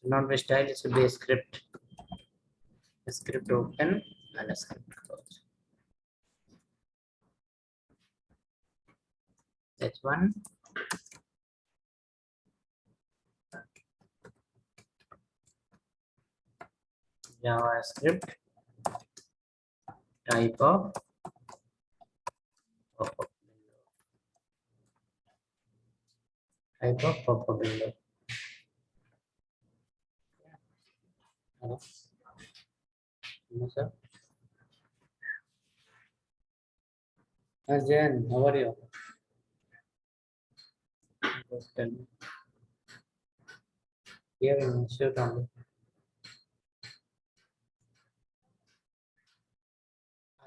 Not be style, it should be a script. A script open and a script close. That's one. JavaScript type of pop-up window. Type of pop-up window. Hello. No, sir. Jen, how are you? Just tell me. Here in Institute only.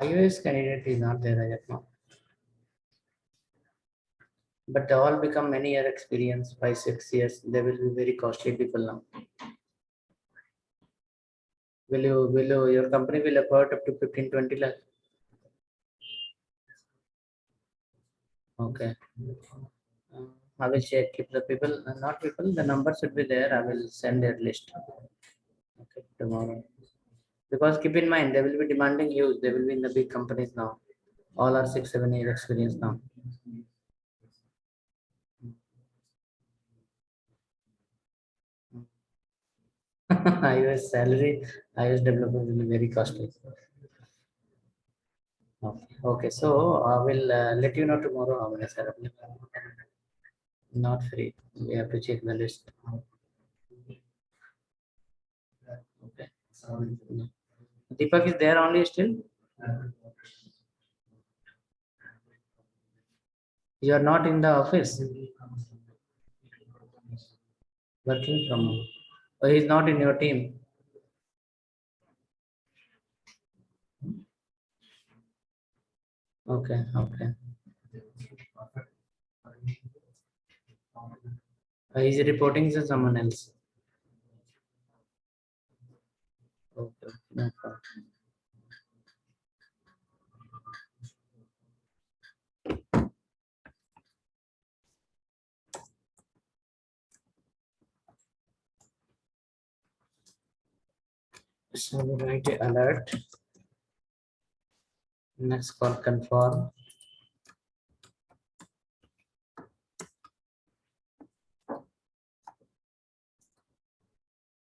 iOS candidate is not there as of now. But they all become many year experience, 5-6 years. They will be very costly people now. Your company will afford up to 15-20 lakh? Okay. I will check if the people, not people, the number should be there. I will send their list. Okay, tomorrow. Because keep in mind, they will be demanding you. They will be in the big companies now. All are 6-7 year experience now. iOS salary, iOS developer will be very costly. Okay, okay. So I will let you know tomorrow how many are available. Not free. We have to check the list. Okay. Deepak is there only still? You are not in the office. Working from home. Oh, he's not in your team. Okay, okay. He's reporting to someone else. Okay, no problem. So we write a alert. Next call confirm.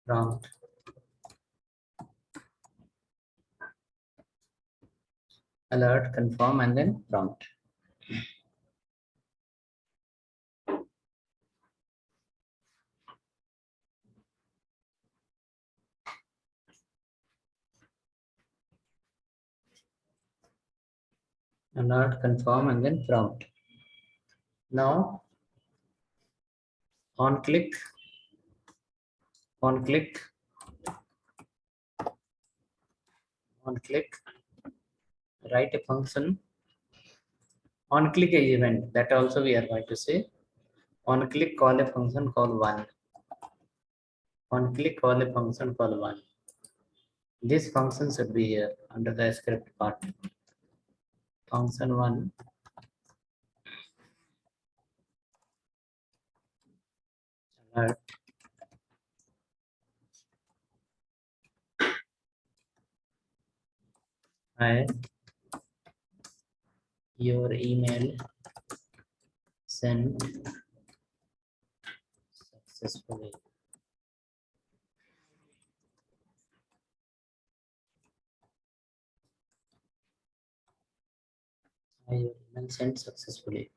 Prompt. Alert, confirm, and then prompt. Alert, confirm, and then prompt. Now on click, on click, on click, write a function. On click a event, that also we are going to say. On click call a function called one. On click call a function called one. This function should be here under the script part. Function one. Alert. Hi. Your email sent successfully. Hi, your email sent successfully.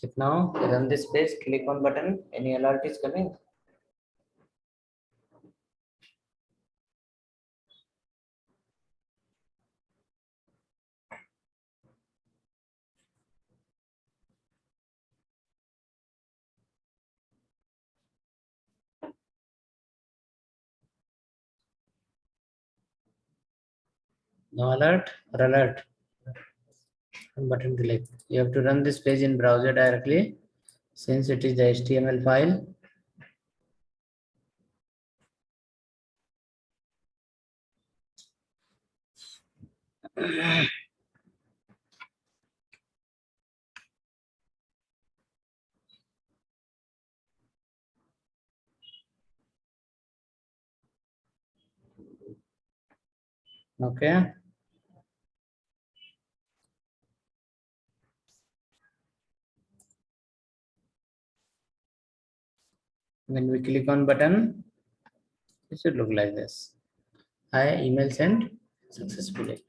Check now. Run this page. Click on button. Any alert is coming? No alert or alert. Button click. You have to run this page in browser directly since it is the HTML file. Okay. When we click on button, it should look like this. Hi, email sent successfully.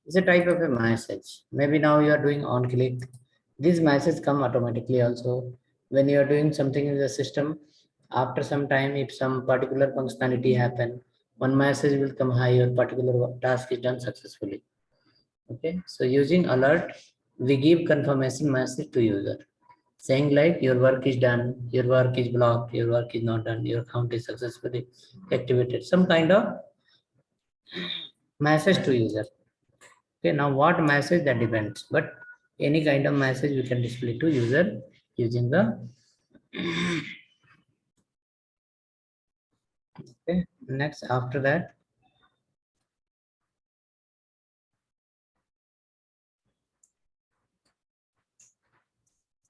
It's a type of a message. Maybe now you are doing on click. These messages come automatically also. When you are doing something in the system, after some time, if some particular functionality happen, one message will come, hi, your particular task is done successfully. Okay, so using alert, we give confirmation message to user saying like your work is done, your work is blocked, your work is not done, your account is successfully activated. Some kind of message to user. Okay, now what message that depends, but any kind of message we can display to user using the okay. Next after that,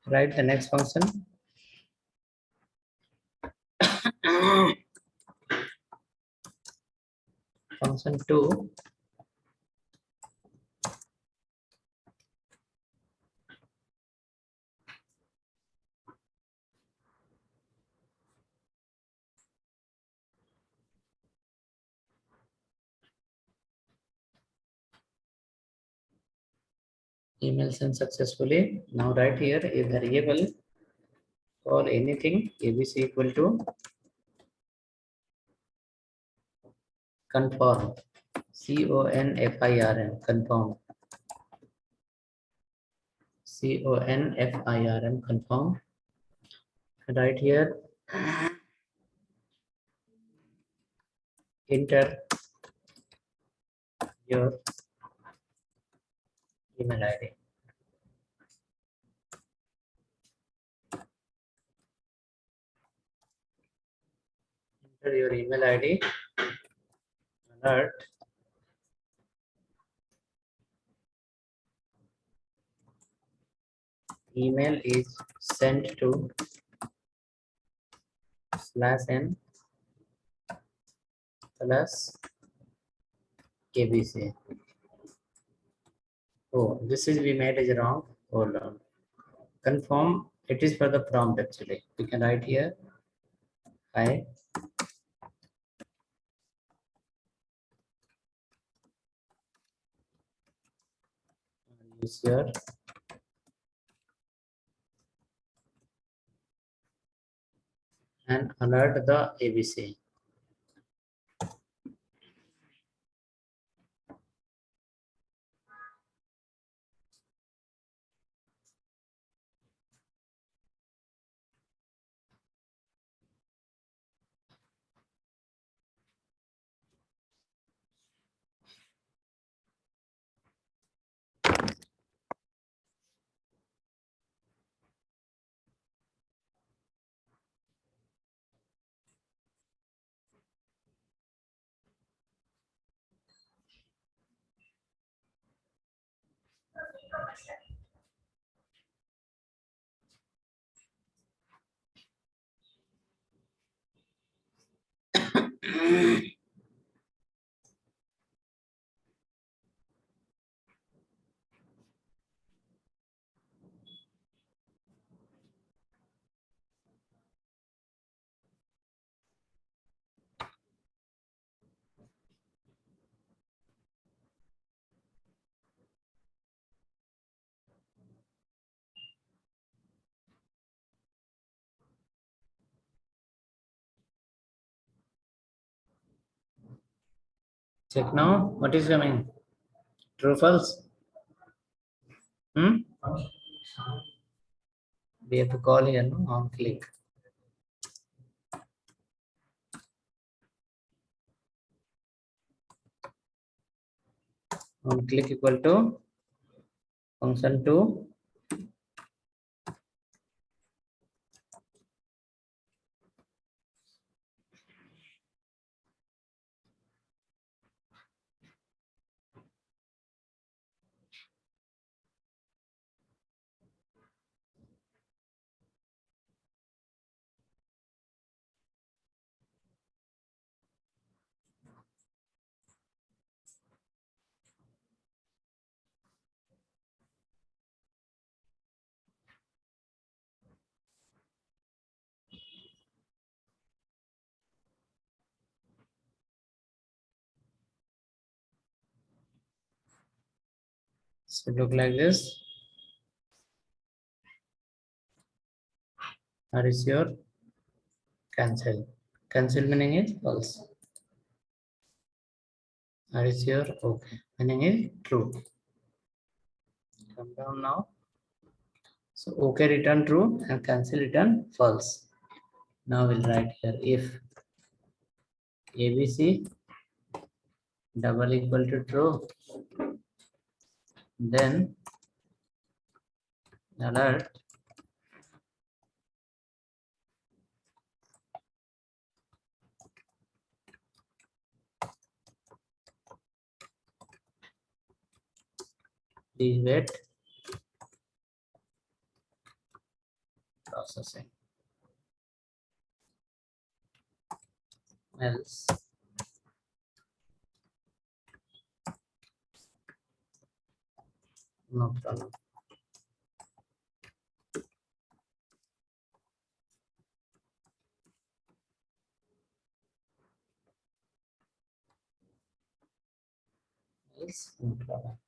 write the next function. Function 2 email sent successfully. Now right here is variable for anything abc equal to confirm confirm confirm confirm right here enter your email id, enter your email id, alert email is sent to /n plus abc. Oh, this is we made as wrong. Hold on. Confirm, it is for the prompt actually. We can write here hi, use your and alert the abc. Check now what is coming. True false. Hmm? We have to call here no? On click. On click equal to function 2. So look like this. Or is your cancel. Cancel meaning is false. Or is your okay meaning is true. Come down now. So okay return true and cancel return false. Now we'll write here if ABC double equal to true, then alert please wait processing, else no problem. Else no problem.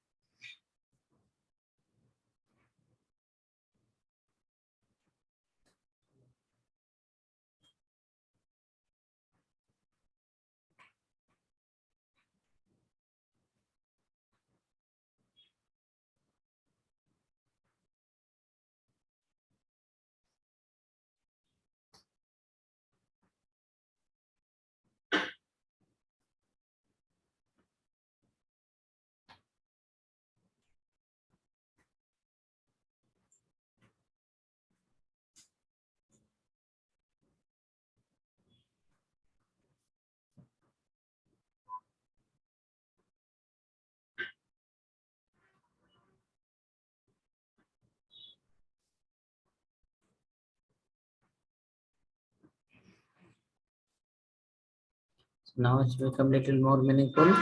So now it's become a little more meaningful.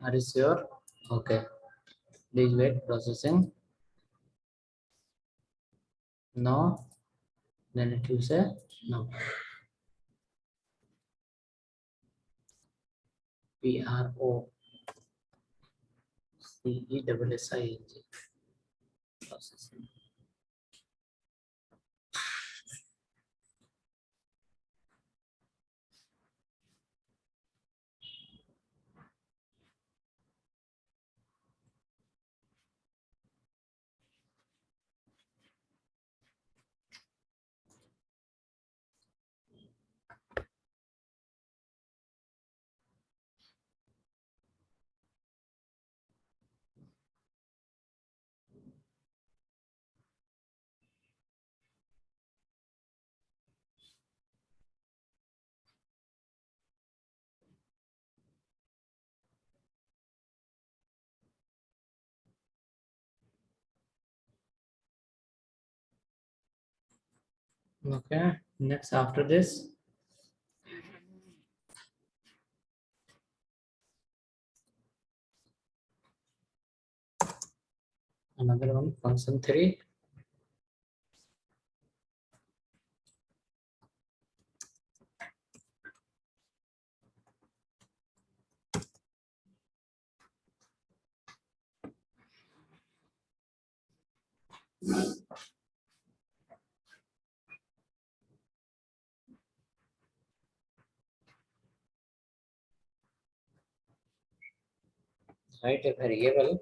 Are you sure? Okay. Please wait processing. No. Then it will say no. PROCESSING processing. Okay. Next after this. Another one, function 3. Write a variable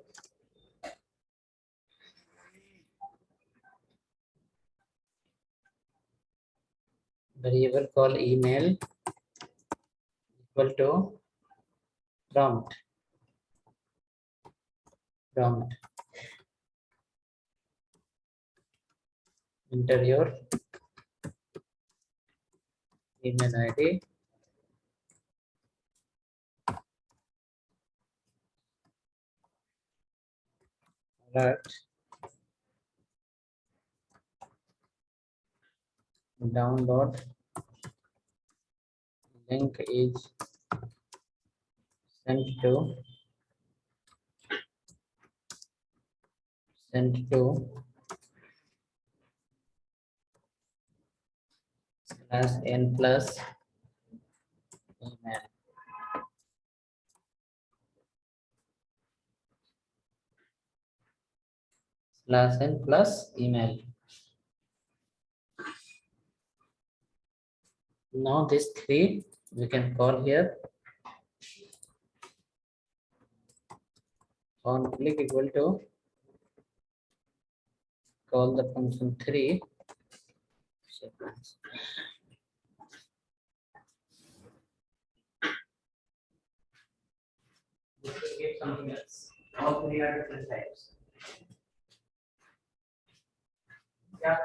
called email equal to prompt. prompt. Enter your email ID. Alert. Download link is sent to /n plus email. /n plus email. Now this three we can call here. On click equal to call the function 3. Get something else. All three are different types. Yeah,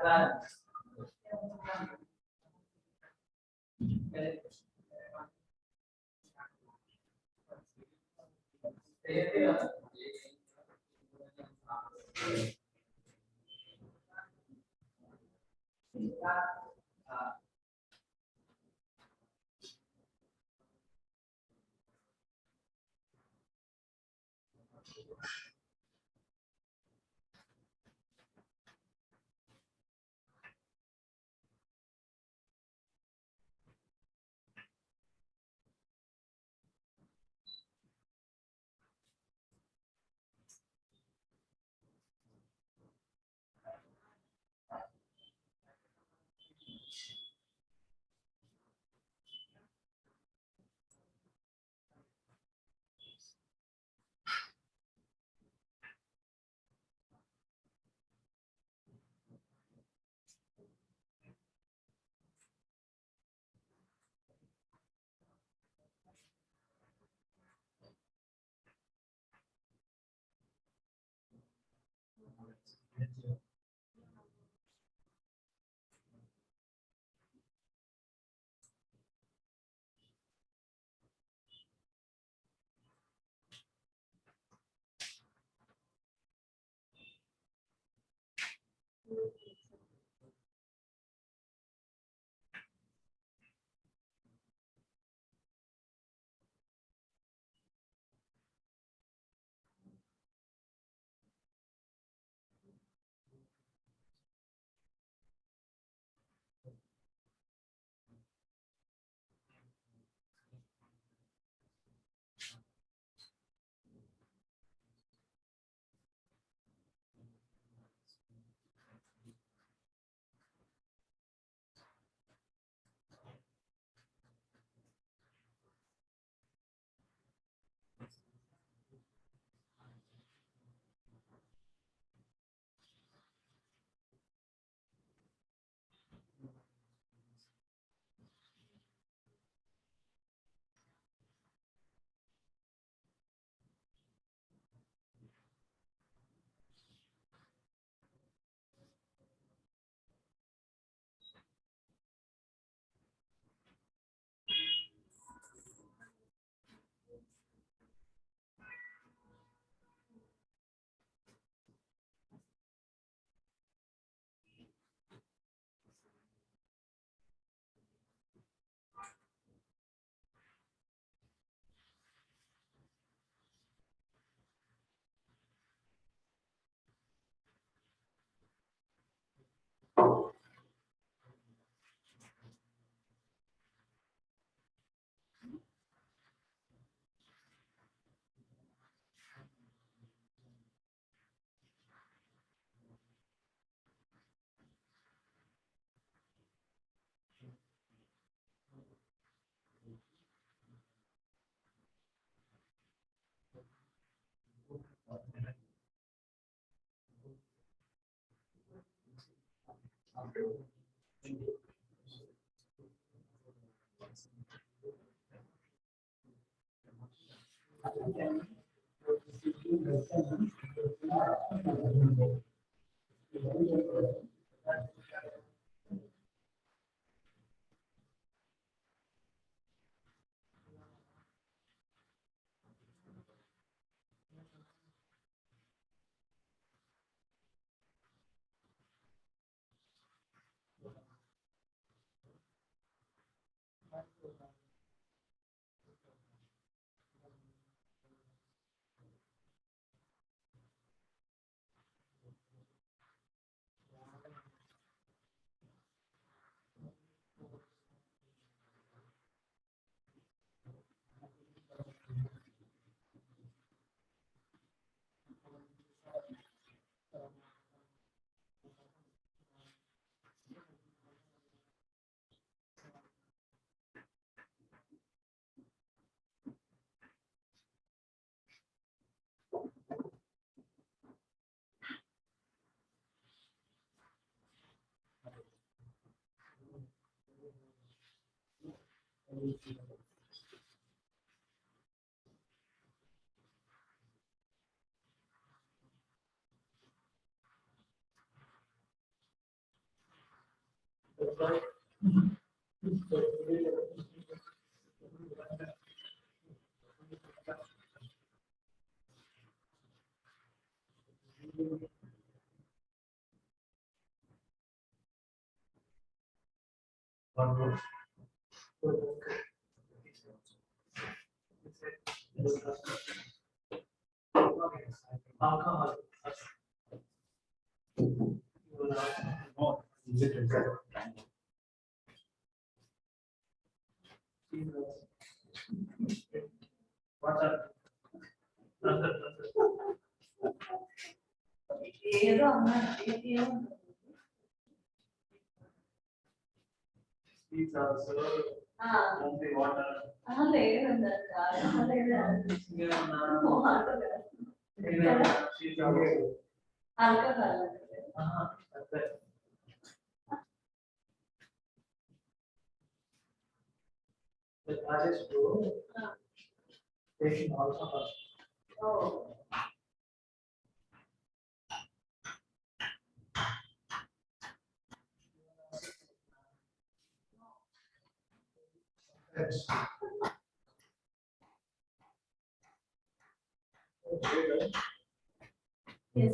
Yes,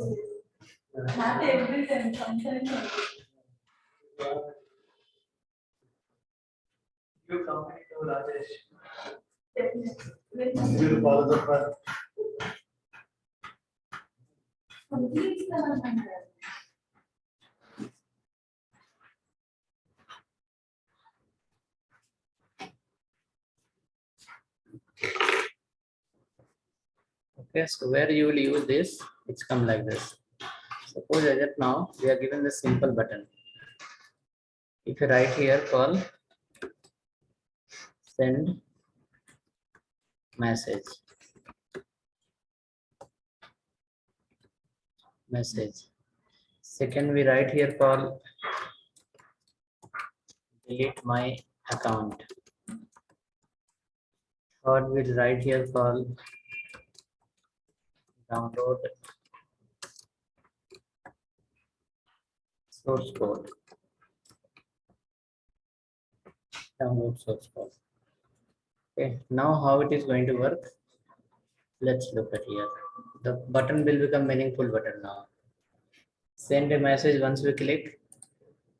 yes. Not every time, sometimes. You company to Rajesh. Definitely. You follow the plan. Complete the Okay, so where you will use this, it's come like this. Suppose as of now we are given the simple button. If you write here call send message, second we write here call delete my account, third we'll write here call download source code, okay. Now how it is going to work, let's look at here. The button will become meaningful button now. Send a message, once we click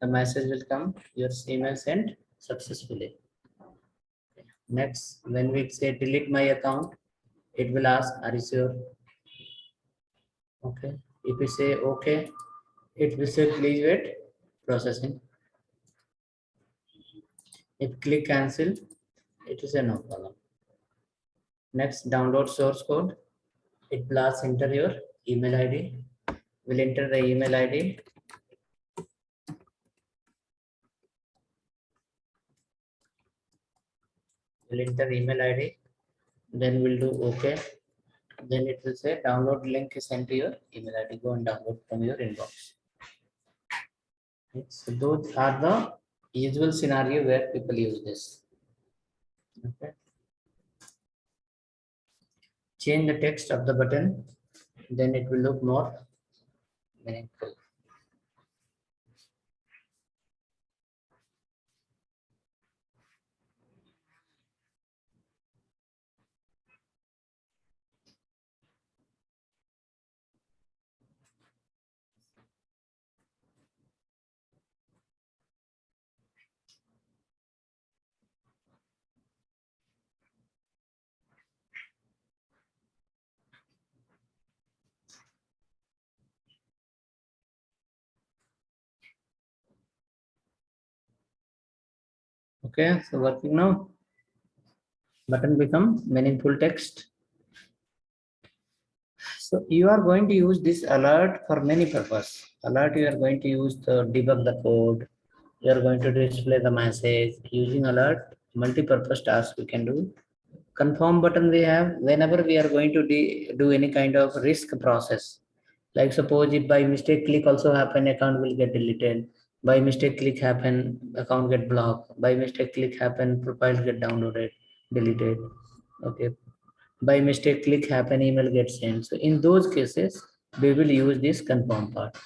the message will come, your email sent successfully. Next, when we say delete my account, it will ask, are you sure? Okay. If we say okay, it will say please wait, processing. If click cancel, it will say no problem. Next, download source code. It will ask enter your email ID. We'll enter the email ID. We'll enter email ID. Then we'll do okay. Then it will say download link is sent to your email ID. Go and download from your inbox. Right. So those are the usual scenario where people use this. Okay. Change the text of the button. then it will look more meaningful. Okay, so working now. Button become meaningful text. So you are going to use this alert for many purposes. Alert, you are going to use to debug the code. You are going to display the message. Using alert, multi-purpose tasks we can do. Confirm button we have whenever we are going to do any kind of risk process. Like suppose if by mistake click also happen, account will get deleted. By mistake click happen, account get blocked. By mistake click happen, profile get downloaded, deleted. Okay. By mistake click happen, email gets sent. So in those cases, we will use this confirm part.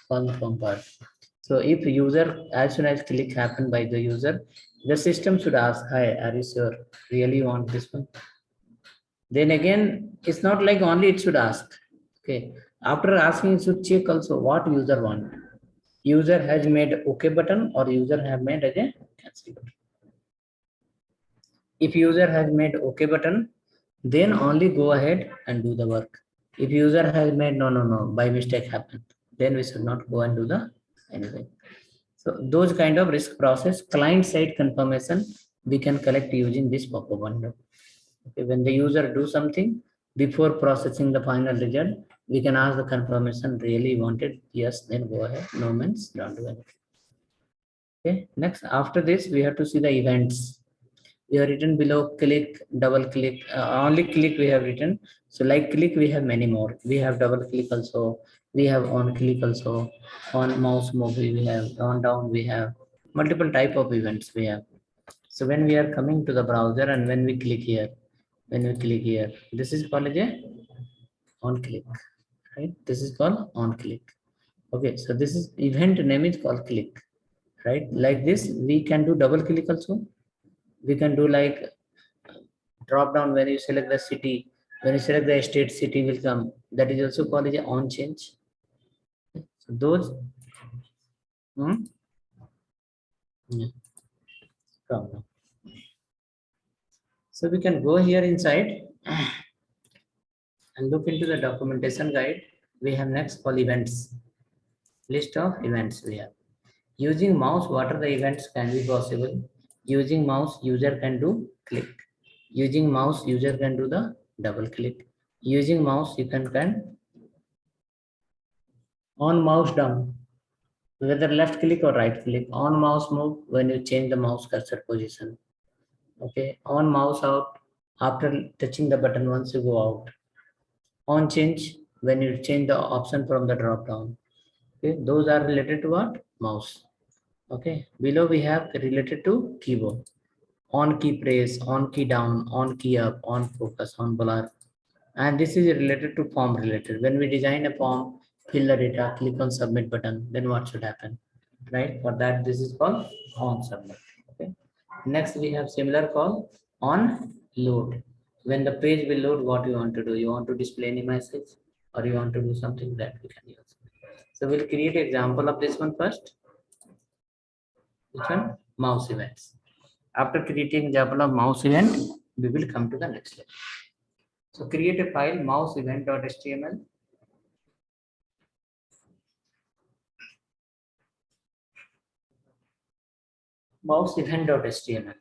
So if user, as soon as click happen by the user, the system should ask, hi, are you sure really want this one? Then again, it's not like only it should ask. Okay, after asking it should check also what user want. User has made okay button or user have made again cancel button. If user has made okay button, then only go ahead and do the work. If user has made no, by mistake happened, then we should not go and do the anything. So those kind of risk process, client side confirmation, we can collect using this pop-up window. Okay, when the user do something, before processing the final result, we can ask the confirmation really wanted, yes, then go ahead, no means don't do anything. Okay, next, after this, we have to see the events. We have written below click, double click, only click we have written. So like click, we have many more. We have double click also. We have on click also. On mouse move, we have on down, we have multiple type of events we have. So when we are coming to the browser and when we click here, this is called a on click, right? This is called on click. Okay, so this is event name is called click, right? Like this, we can do double click also. We can do like drop down when you select the city, when you select the state, city will come. That is also called as on change. So those, hmm? Yeah, come now. So we can go here inside and look into the documentation guide. We have next called events. List of events we have. Using mouse, what are the events can be possible? Using mouse, user can do click. Using mouse, user can do the double click. Using mouse, you can on mouse down, whether left click or right click. On mouse move when you change the mouse cursor position. Okay, on mouse out after touching the button once you go out. On change when you change the option from the drop down. Okay, those are related to what? Mouse. Okay, below we have related to keyboard. On key press, on key down, on key up, on focus, on blur. And this is related to form related. When we design a form, fill the data, click on submit button, then what should happen? Right? For that, this is called on submit. Okay. Next, we have similar call on load. When the page will load, what you want to do? You want to display any message or you want to do something that we can use. So we'll create an example of this one first. Which one? Mouse events. After creating example of mouse event, we will come to the next level. So create a file mouse event.html. Mouse event.html.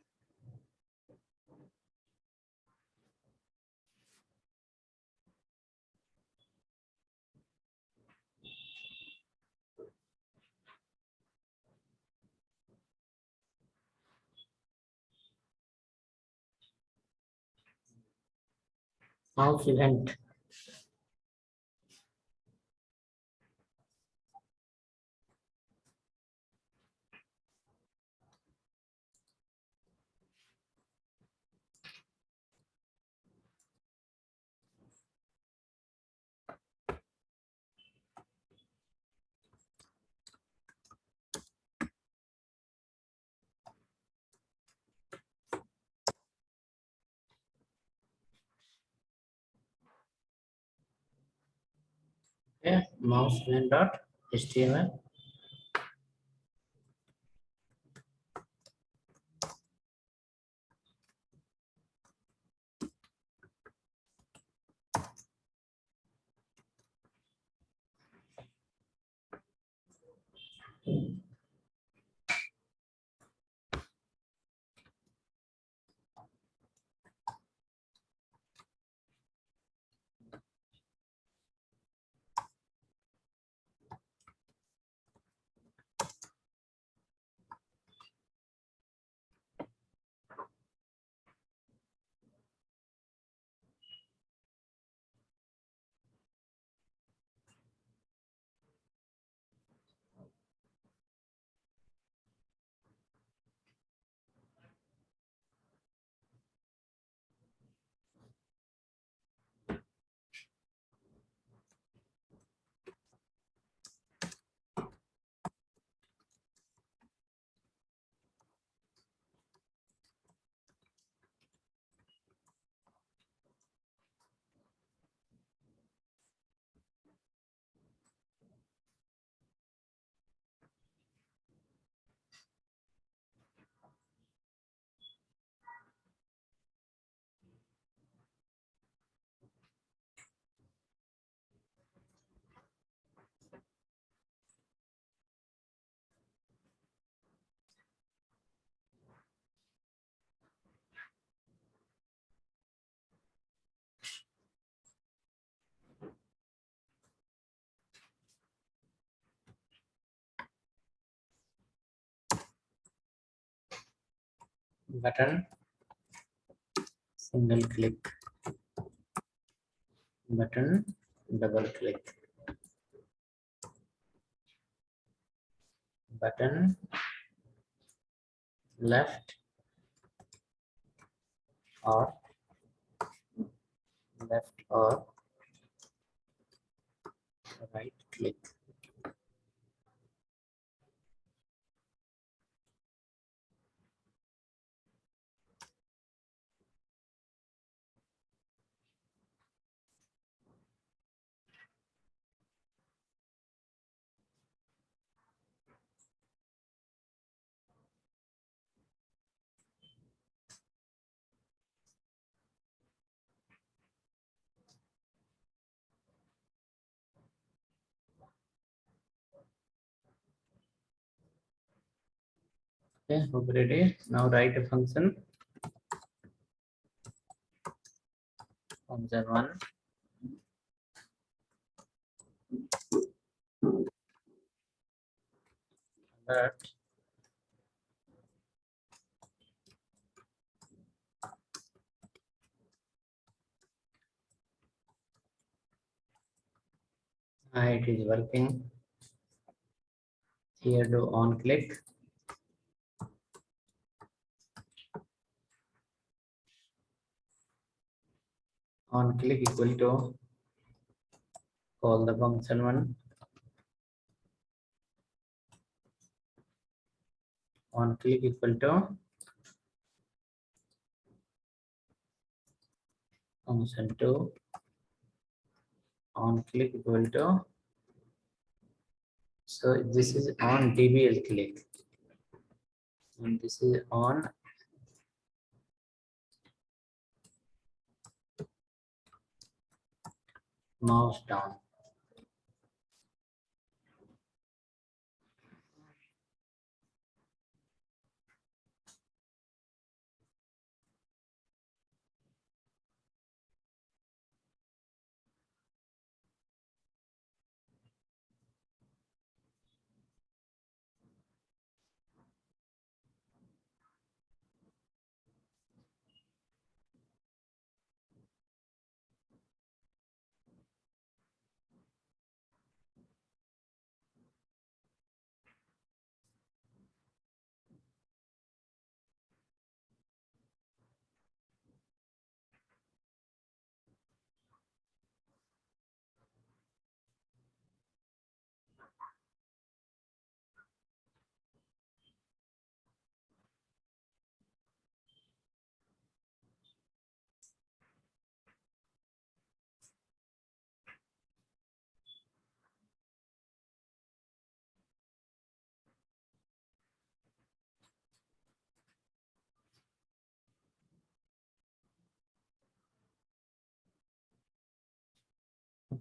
Mouse event. mouseman.html. Button, single click. Button, double click. Button, left or right click. Okay, hope ready. Now write a function one that it is working. Here do on click. On click equal to call the function one. On click equal to function two. On click equal to, so this is on dbl click and this is on mouse down.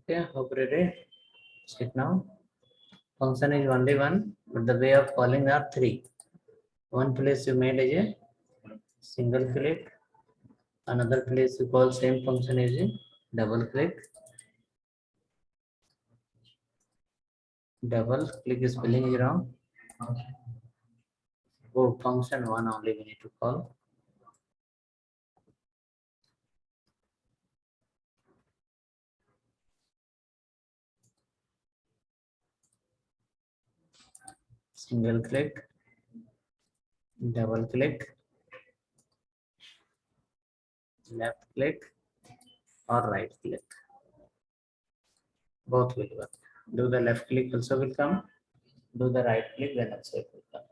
Okay, hope ready. Check now. Function is only one, but the way of calling are three. One place you made is a single click. Another place you call same function is a double click. Double click spelling is wrong. Oh, function one only we need to call. Single click, double click, left click or right click. Both will work. Do the left click also will come. Do the right click, then also it will come.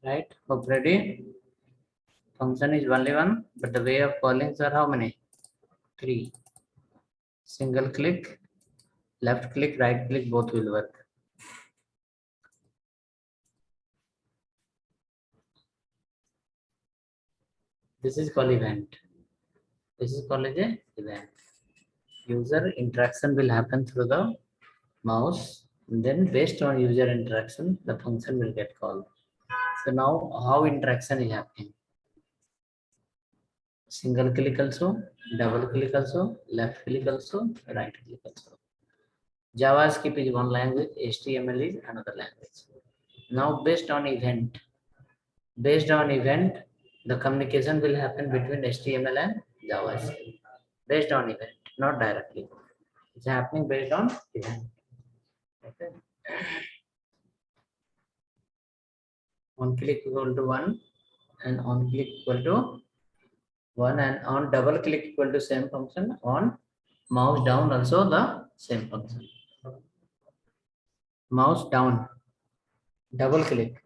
Right? Hope ready? Function is only one, but the way of calling are how many? Three. Single click, left click, right click, both will work. This is called event. This is called as a event. User interaction will happen through the mouse. And then based on user interaction, the function will get called. So now how interaction is happening? Single click also, double click also, left click also, right click also. JavaScript is one language, HTML is another language. Now based on event, the communication will happen between HTML and JavaScript. Based on event, not directly. It's happening based on event. Okay. On click equal to one, and on click equal to one, and on double click equal to same function. On mouse down also the same function. Mouse down, double click,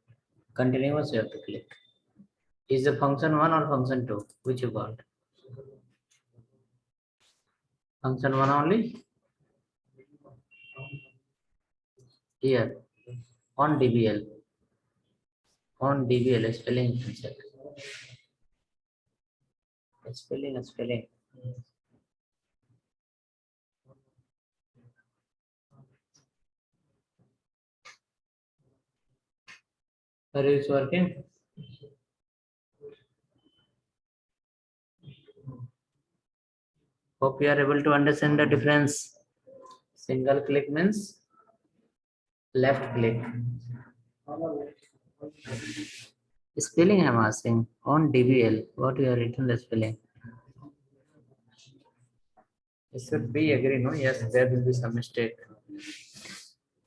continuous you have to click. Is the function one or function two? Which you got? Function one only? Here on DBL. On DBL spelling check. Spelling. Are you working? Hope you are able to understand the difference. Single click means left click. Spelling I'm asking on DBL. What you are written the spelling? It should be agree, no? Yes, there will be some mistake.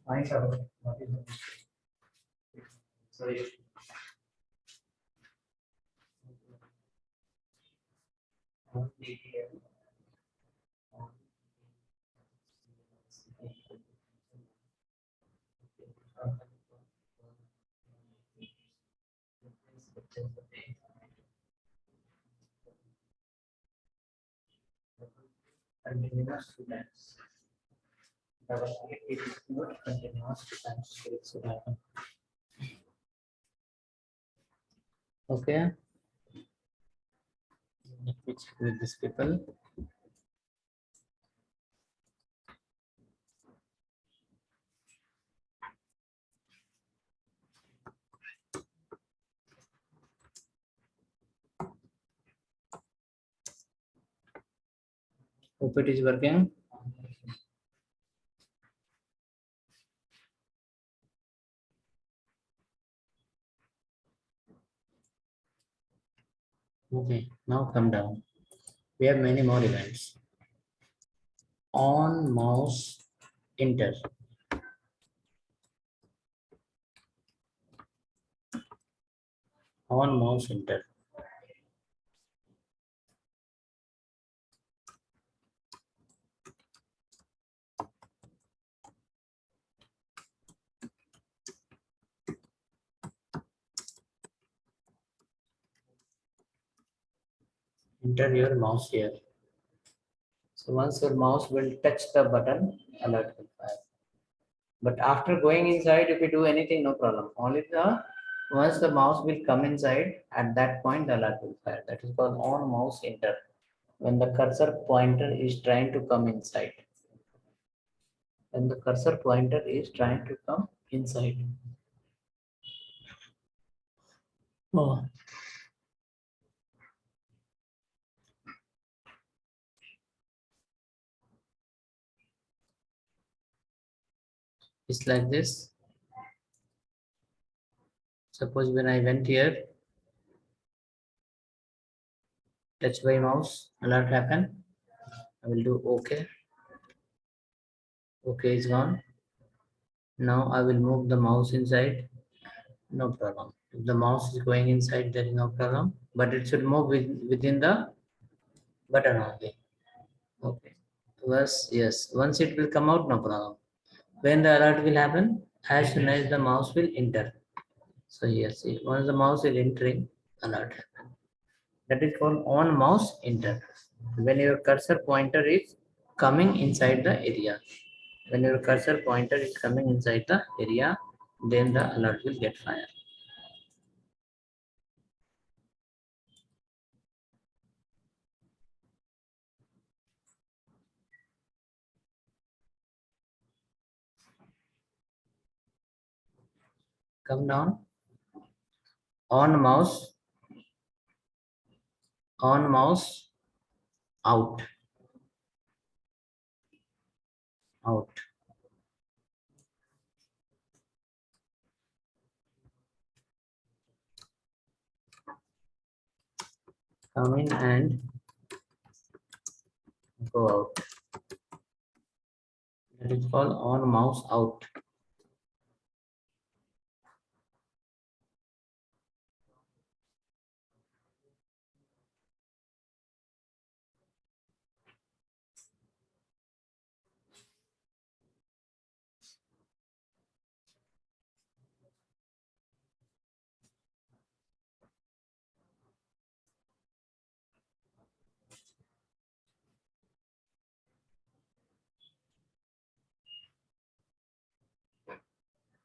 Find out what is the mistake. Sorry. On DBL. Continuous students. It is not continuous students. It should happen. Okay. Let me check with these people. Hope it is working. Okay, now come down. We have many more events. On mouse enter. On mouse enter. Enter your mouse here. So once your mouse will touch the button, alert will fire. But after going inside, if you do anything, no problem. Only the once the mouse will come inside, at that point the alert will fire. That is called on mouse enter. When the cursor pointer is trying to come inside. When the cursor pointer is trying to come inside. Oh, it's like this. Suppose when I went here, touch by mouse, alert happen. I will do OK. OK is gone. Now I will move the mouse inside. No problem. If the mouse is going inside, there is no problem. But it should move within the button only. Okay. Yes. Once it will come out, no problem. When the alert will happen, as soon as the mouse will enter. So yes, once the mouse is entering, alert happen. That is called on mouse enter. When your cursor pointer is coming inside the area. When your cursor pointer is coming inside the area, then the alert will get fired. Come down. On mouse out. Come in and go out. That is called on mouse out.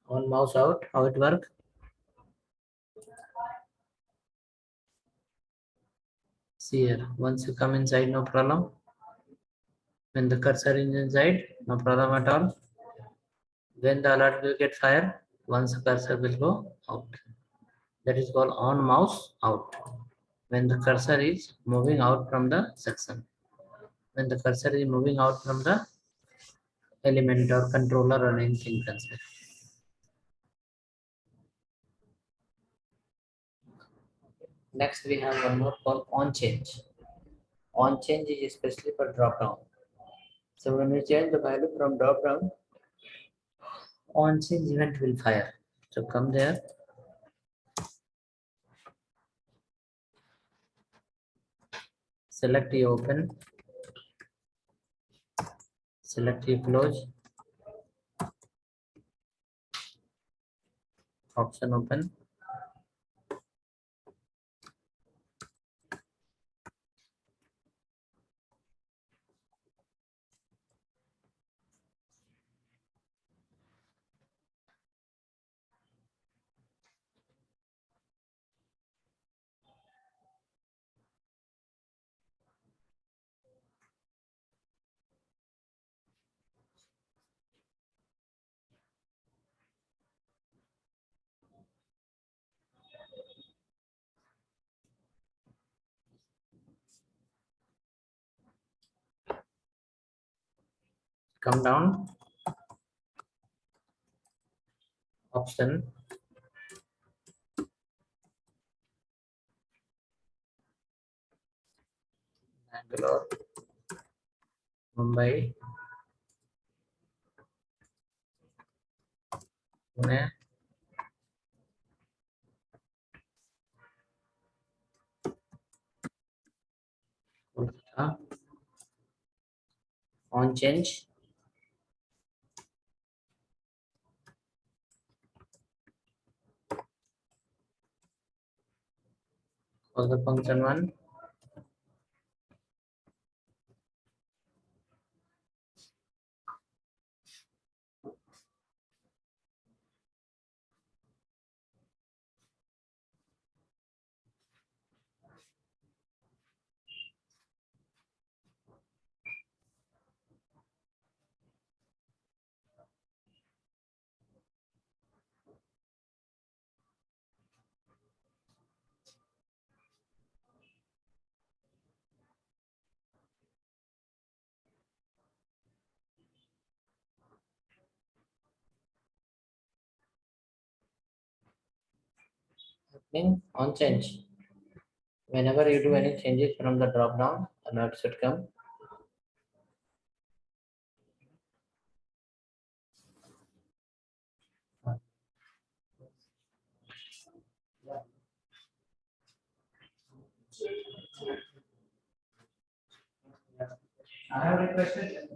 On mouse out, how it work? See here, once you come inside, no problem. When the cursor is inside, no problem at all. When the alert will get fired, once the cursor will go out. That is called on mouse out. When the cursor is moving out from the section. When the cursor is moving out from the element or controller or anything consider. Next we have one more called on change. On change is especially for drop down. So when we change the value from drop down, on change event will fire. So come there, select the open, select the close, option open. Come down, option, Bangalore, Mumbai, Pune, Kolkata, on change. For the function one, happening on change. Whenever you do any changes from the drop down, alert should come. I have requested.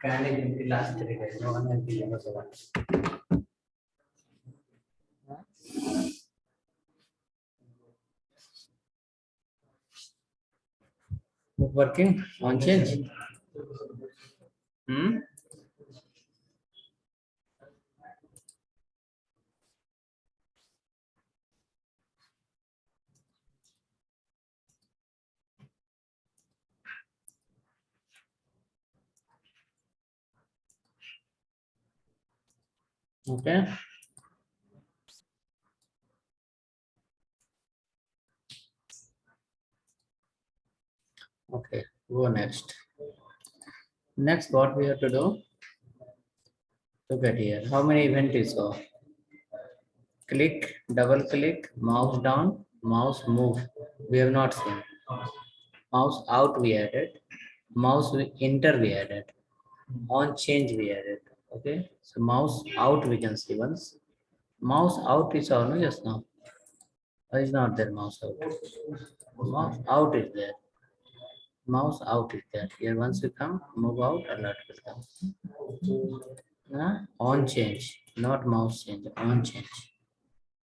Kindly in the last 3 days, no one has been able to watch. Working on change. Hmm? Okay. Okay, go next. Next, what we have to do? Look at here. How many event is so? Click, double click, mouse down, mouse move. We have not seen. Mouse out we added. Mouse enter we added. On change we added. Okay. So mouse out we can see once. Mouse out is on just now. Or is not there mouse out? Mouse out is there. Mouse out is there. Here once you come, move out, alert will come. On change, not mouse change, on change.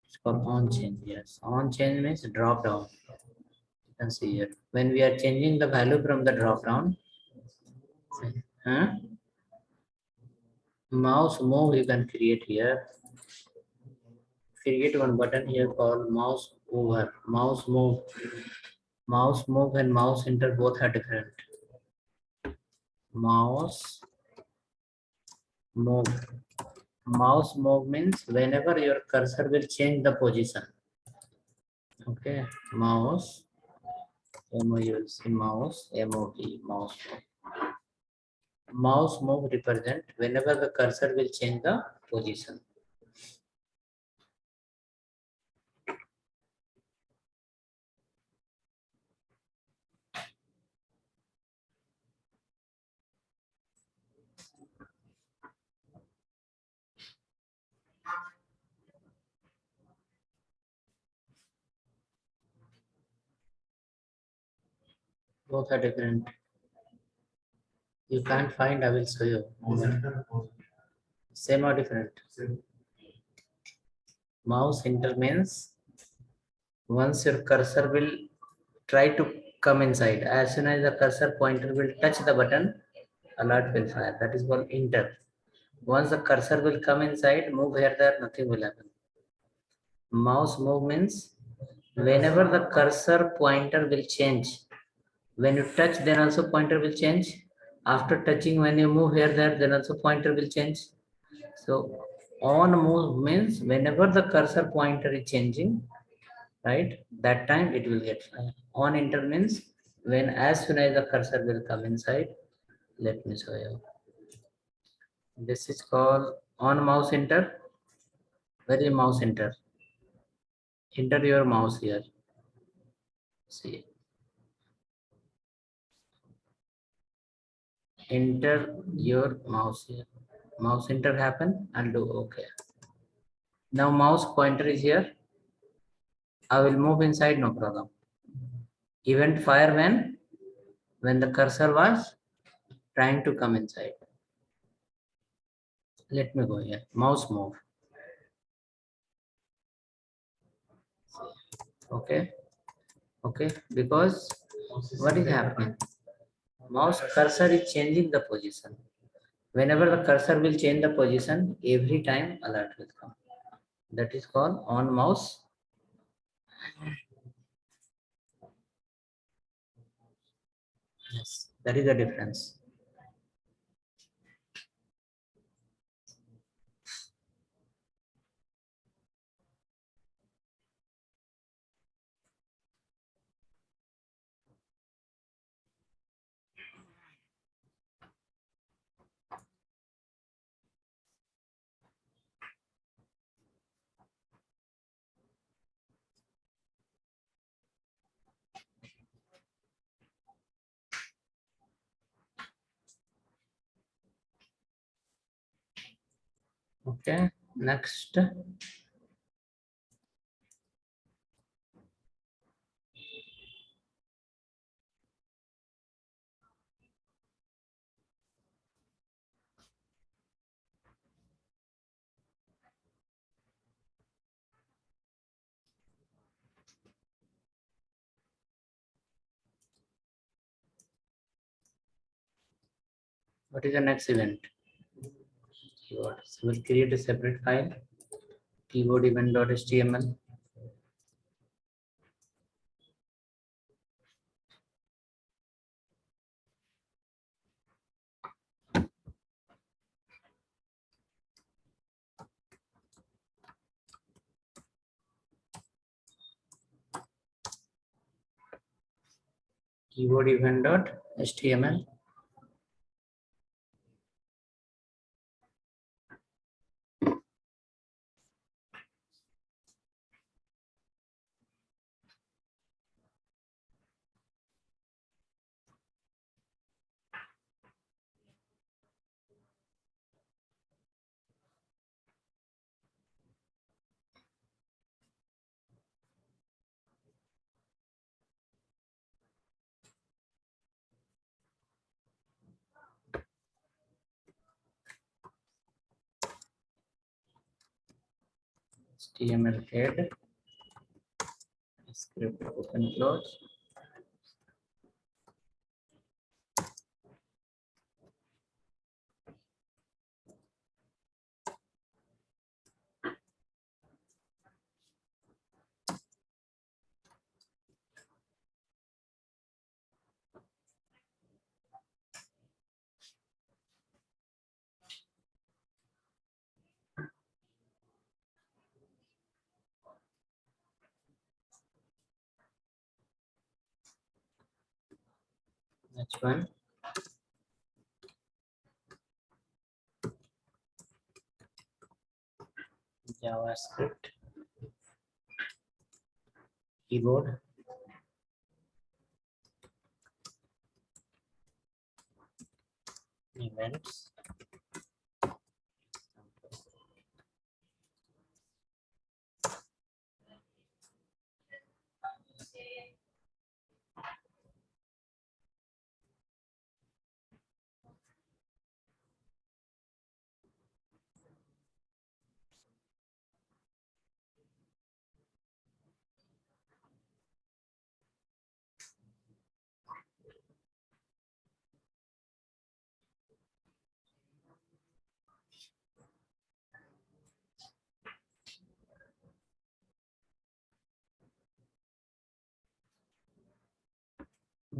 It's called on change, yes. On change means drop down. You can see here. When we are changing the value from the drop down, huh? Mouse move you can create here. Create one button here called mouse over. Mouse move and mouse enter both are different. Mouse move. Mouse move means whenever your cursor will change the position. Okay, mouse, M-O-U-S-E, mouse, M-O-V, mouse. Mouse move represent whenever the cursor will change the position. Both are different. You can't find, I will show you. Same or different? Mouse enter means once your cursor will try to come inside, as soon as the cursor pointer will touch the button, alert will fire. That is called enter. Once the cursor will come inside, move here, there, nothing will happen. Mouse move means whenever the cursor pointer will change. When you touch, then also pointer will change. After touching, when you move here, there, then also pointer will change. So on move means whenever the cursor pointer is changing, right? That time it will get fire. On enter means when as soon as the cursor will come inside. Let me show you. This is called on mouse enter. Where is mouse enter? Enter your mouse here. See. Enter your mouse here. Mouse enter happen and do okay. Now mouse pointer is here. I will move inside, no problem. Event fire when the cursor was trying to come inside. Let me go here. Mouse move. Okay. Okay. Because what is happening? Mouse cursor is changing the position. Whenever the cursor will change the position, every time alert will come. That is called on mouse. Yes, that is the difference. Okay, next. What is the next event? Keyboard. So we'll create a separate file. Keyboard event.html. Keyboard event.html. HTML head, script open close. Next one, JavaScript keyboard, events,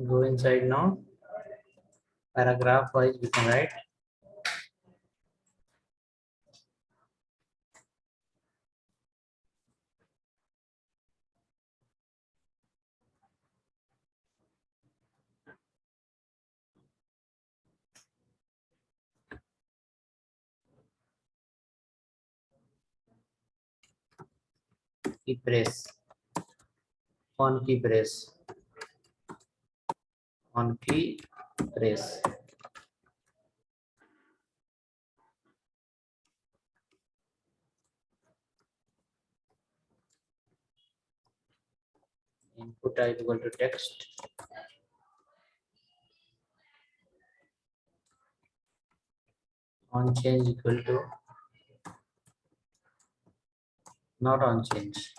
go inside now. Paragraph wise we can write key press, on key press, on key press. Input type equal to text. On change equal to not on change.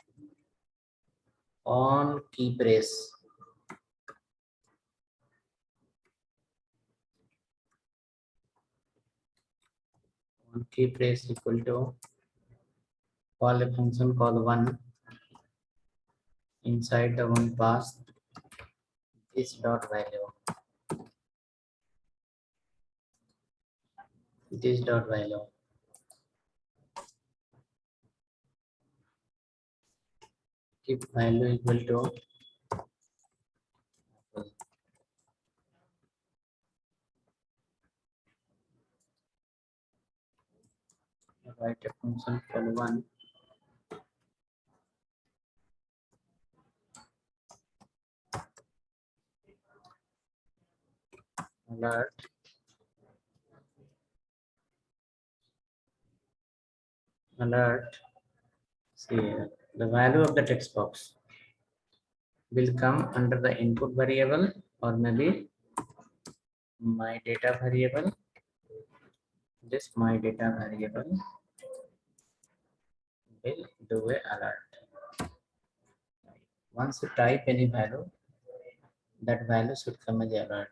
On key press. On key press equal to call a function called one. Inside the one pass this dot value. This dot value. Keep value equal to write a function called one. Alert. Alert. See the value of the text box will come under the input variable or maybe my data variable. This my data variable will do a alert. Once you type any value, that value should come as alert.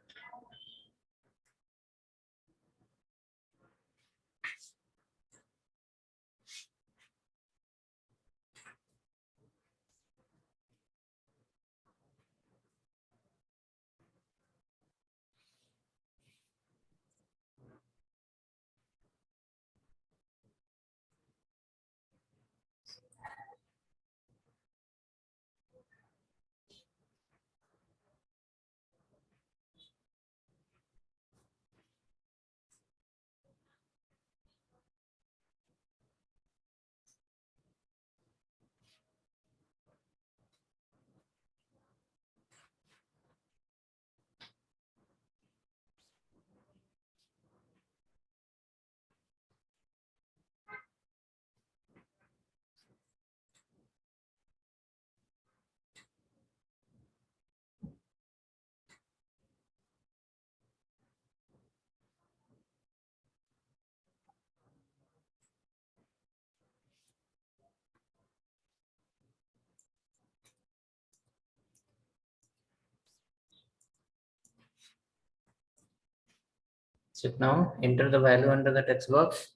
Check now. Enter the value under the text box.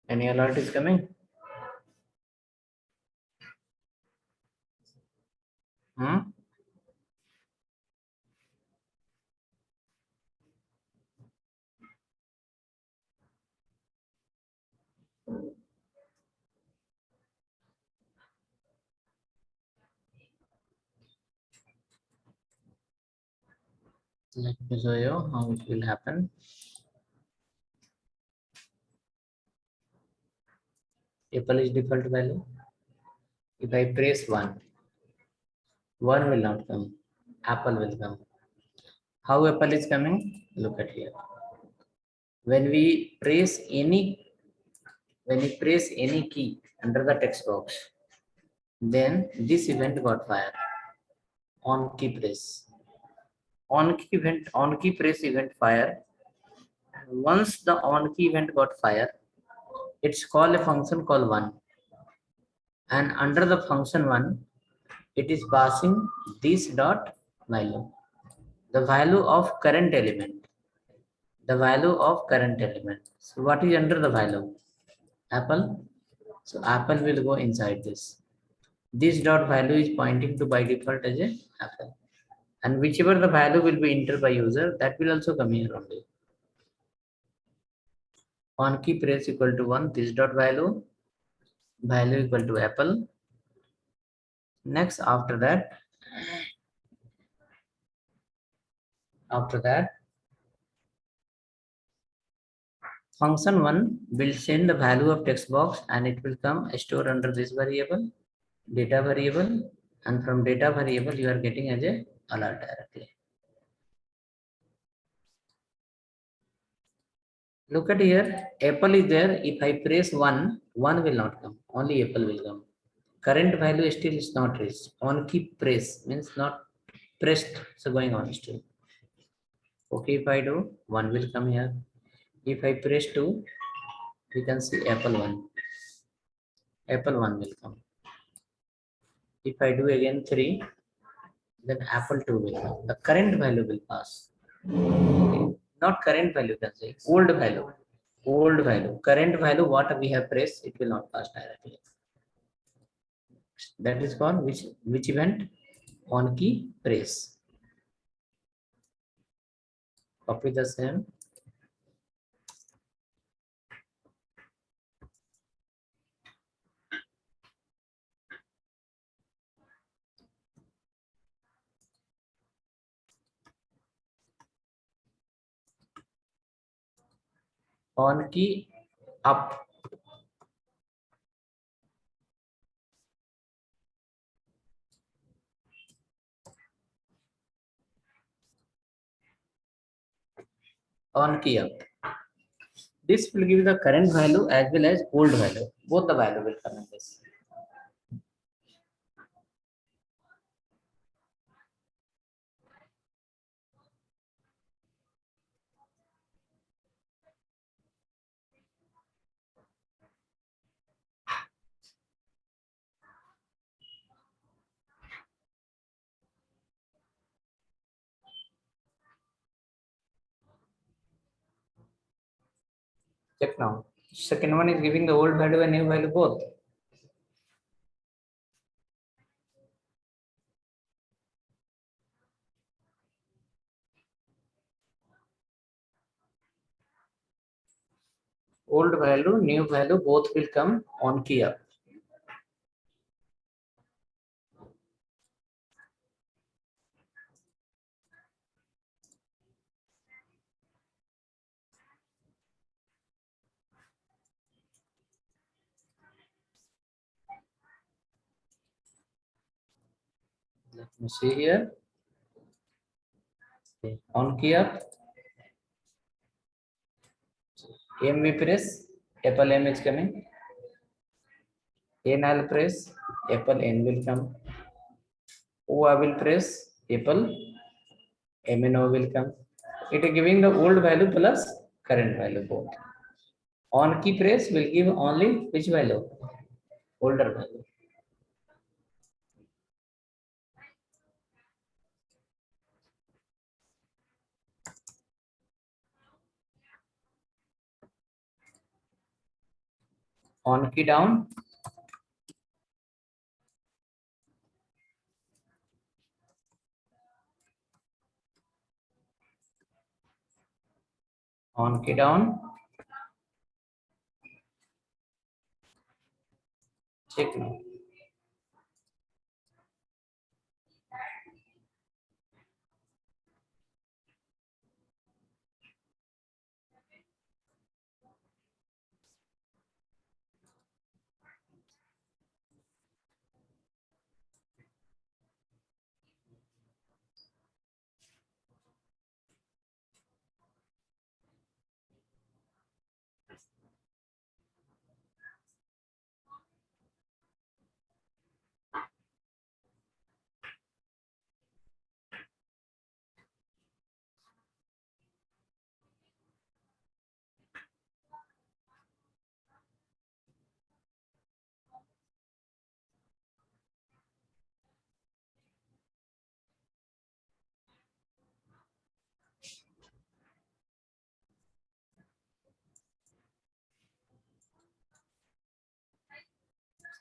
Any alert is coming? Hmm? Let me show you how it will happen. Apple is default value. If I press 1, 1 will not come. Apple will come. How Apple is coming? Look at here. When we press any key under the text box, then this event got fired. On key press. On key press event fire. Once the on key event got fire, it's called a function called 1. And under the function 1, it is passing this dot value. The value of current element. The value of current element. So what is under the value? Apple. So Apple will go inside this. This dot value is pointing to by default as a Apple. And whichever the value will be entered by user, that will also come here only. On key press equal to 1, this dot value equal to Apple. Next, after that, function 1 will send the value of text box and it will come stored under this variable, data variable, and from data variable you are getting as a alert directly. Look at here, Apple is there. If I press 1, 1 will not come, only Apple will come. Current value still is not reached. On key press means not pressed, so going on still. Okay, if I do, 1 will come here. If I press 2, you can see Apple 1. Apple 1 will come. If I do again 3, then Apple 2 will come. The current value will pass. Okay. Not current value, can say old value. Old value. Current value, what we have pressed, it will not pass directly. That is called which event? On key press. Copy the same. On key up. On key up. This will give the current value as well as old value. Both the value will come in this. Check now. Second one is giving the old value and new value both. Old value, new value, both will come on key up. Let me see here. Okay. On key up. M we press, Apple M is coming. N I will press, Apple N will come. O I will press, Apple M and O will come. It is giving the old value plus current value both. On key press will give only which value? Older value. On key down. On key down. Check now.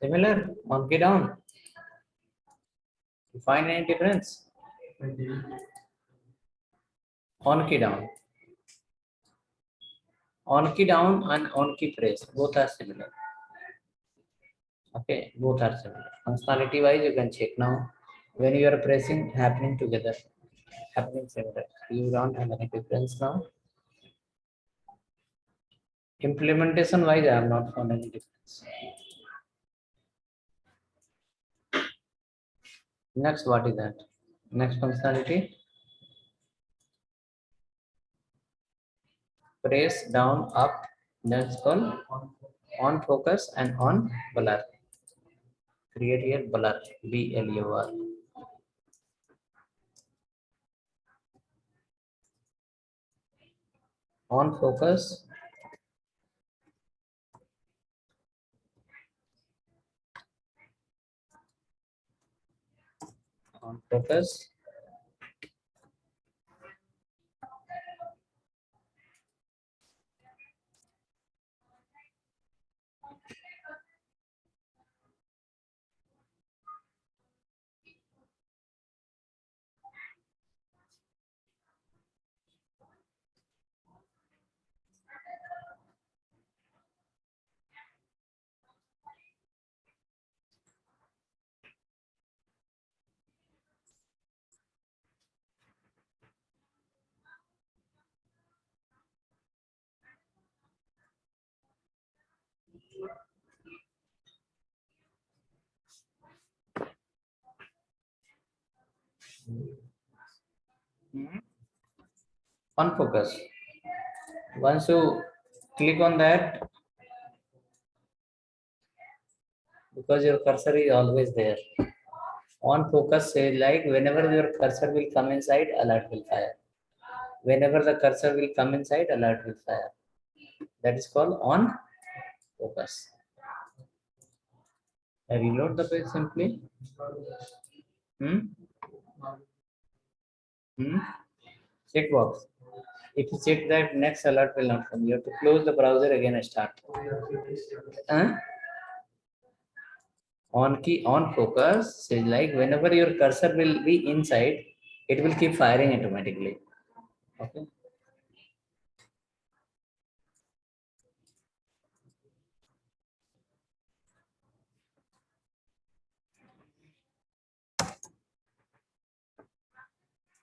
Similar. On key down. You find any difference? On key down. On key down and on key press. Both are similar. Okay, both are similar. Functionality wise, you can check now. When you are pressing, happening together, happening similar. You don't have any difference now. Implementation wise, I have not found any difference. Next, what is that? Next functionality. Press down, up. That's called on focus and on blur. Create here blur. BLUR. On focus. On focus. On focus. Once you click on that, because your cursor is always there. On focus say like whenever your cursor will come inside, alert will fire. Whenever the cursor will come inside, alert will fire. That is called on focus. I reload the page simply. Checkbox. If you check that, next alert will not come. You have to close the browser again and start. On key on focus says like whenever your cursor will be inside, it will keep firing automatically. Okay.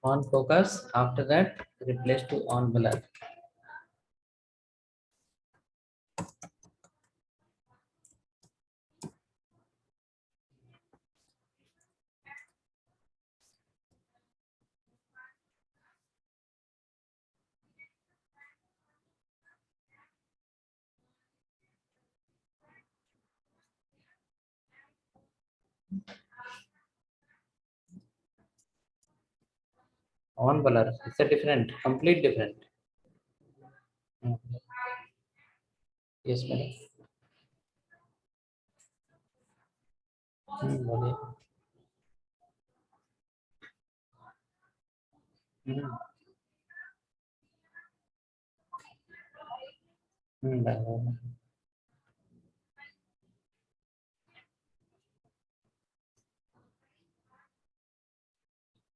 On focus, after that replace to on blur. On blur, it's a different, complete different. Yes, madam. बोलिए. बराबर.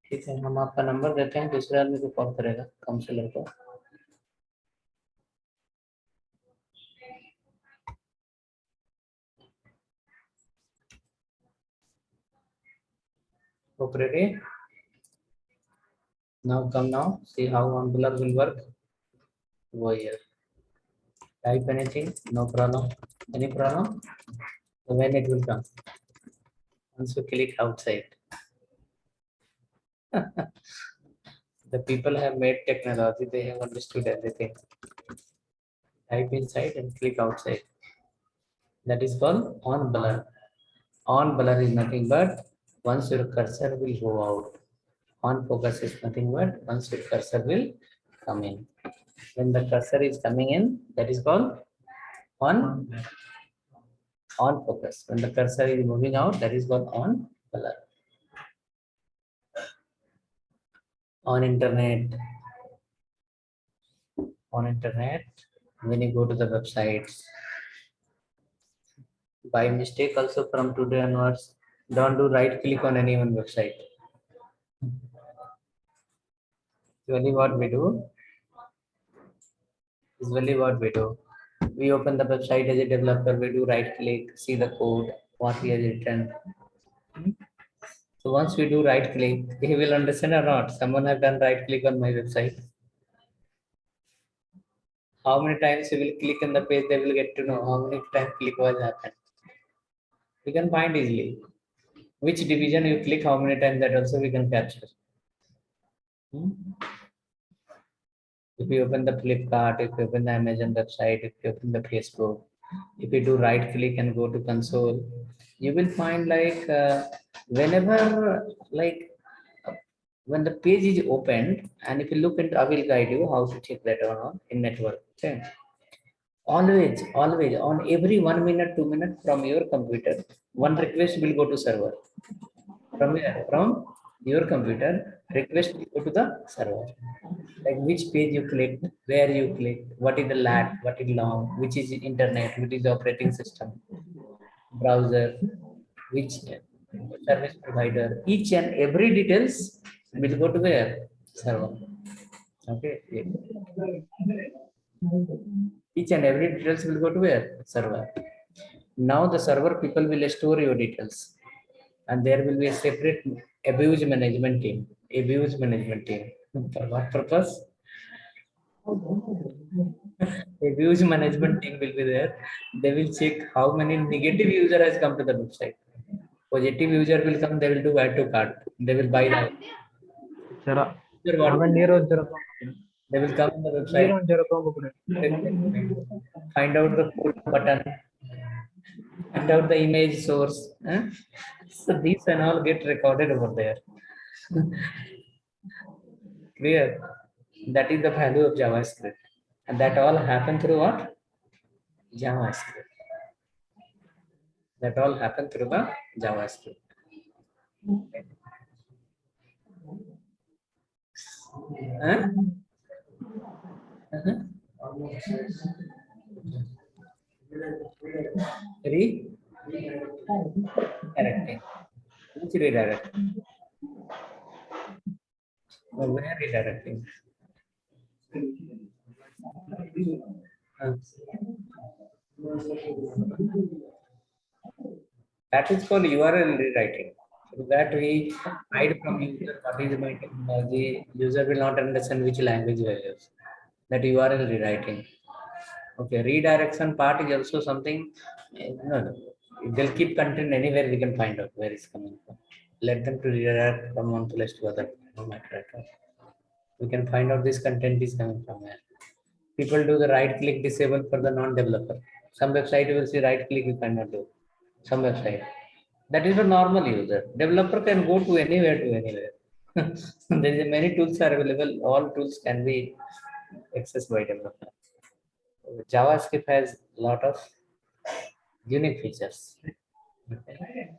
ठीक है, हम आपका number देते हैं, दूसरे आदमी को कॉल करेगा काउंसलर को। Hope ready? Now come now. See how OnBlur will work. Go here. Type anything. No problem. Any problem? So when it will come? Once you click outside. The people have made technology. They have understood everything. Type inside and click outside. That is called OnBlur. OnBlur is nothing but once your cursor will go out. On focus is nothing but once your cursor will come in. When the cursor is coming in, that is called on focus. When the cursor is moving out, that is called on blur. On internet, when you go to the websites, by mistake also from today onwards, don't do right click on any one website. Usually what we do, we open the website as a developer, we do right click, see the code, what he has written. So once we do right click, he will understand or not. Someone have done right click on my website. How many times you will click on the page, they will get to know how many times click was happened. We can find easily. Which division you click, how many times, that also we can capture. If you open the Flipkart, if you open the Amazon website, if you open the Facebook, if you do right click and go to console, you will find like whenever like when the page is opened, and if you look into, I will guide you how to check that or not in network. Okay. Always on every 1 minute, 2 minutes from your computer, one request will go to server. From where? From your computer, request will go to the server. Like which page you clicked, where you clicked, what is the lat, what is long, which is internet, which is the operating system, browser, which service provider. Each and every details will go to where? Server. Okay. Each and every details will go to where? Server. Now the server people will store your details, and there will be a separate abuse management team. Abuse management team. For what purpose? Abuse management team will be there. They will check how many negative user has come to the website. Positive user will come, they will do add to cart. They will buy the जरा user what आगे नीरो जरा तो they will come on the website, नीरो जरा तो पकड़े find out the code button, find out the image source. So these and all get recorded over there. Clear? That is the value of JavaScript. And that all happen through what? JavaScript. That all happen through the JavaScript. Huh? Uh-huh. Redirecting. Which redirecting? Where redirecting? That is called URL rewriting. So that we hide from user what is my technology. User will not understand which language we use. That URL rewriting. Okay, redirection part is also something. No, they'll keep content anywhere. We can find out where it's coming from. Let them to redirect from one place to other. No matter at all. We can find out this content is coming from where. People do the right click disable for the non-developer. Some website you will see right click you cannot do. Some website. That is a normal user. Developer can go to anywhere to anywhere. There is many tools are available. All tools can be accessed by developer. JavaScript has a lot of unique features. Okay.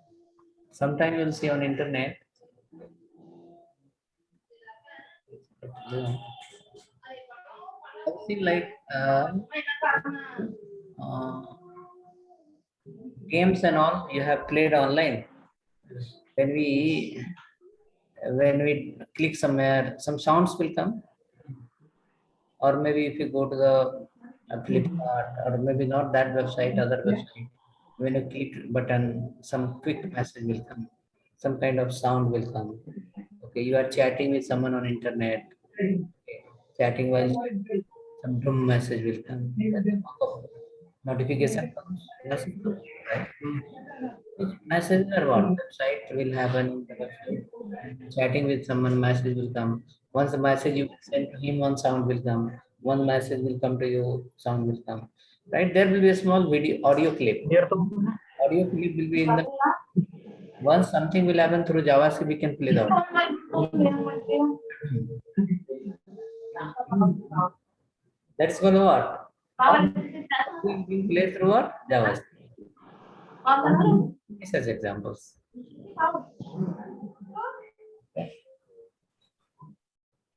Sometimes you'll see on internet. I've seen like uh, games and all you have played online. When we when we click somewhere, some sounds will come. Or maybe if you go to the Flipkart, or maybe not that website, other website, when you click button, some quick message will come, some kind of sound will come. Okay, you are chatting with someone on internet. Okay, chatting while some drum message will come. Notification comes, message comes, right? Which message or what? Website will happen in the website. Chatting with someone, message will come. Once the message you send to him, one sound will come. One message will come to you, sound will come. Right? There will be a small video, audio clip. Audio clip will be in the. Once something will happen through JavaScript, we can play the audio. That's called what? Will be played through what? JavaScript. Such examples.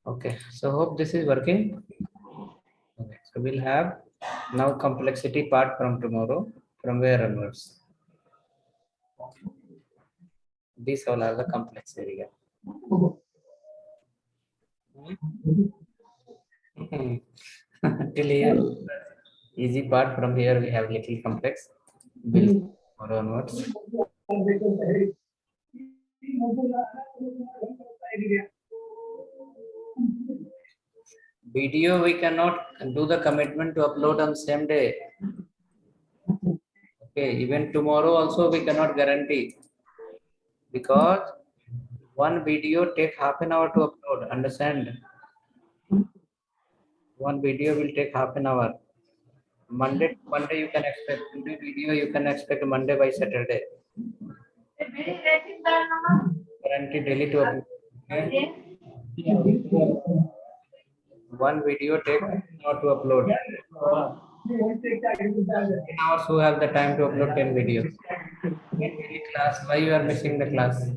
Okay, so hope this is working. Okay, so we'll have now complexity part from tomorrow, from where onwards. These all are the complex area. Till here, easy part. From here, we have little complex. We'll see tomorrow onwards. Video, we cannot do the commitment to upload on same day. Okay, even tomorrow also we cannot guarantee, because one video take half an hour to upload. Understand? One video will take half an hour. Monday to Monday you can expect. Today video you can expect Monday by Saturday. Guarantee daily to upload. Okay? One video take half an hour to upload. 10 hours who have the time to upload 10 videos. In daily class, why you are missing the class?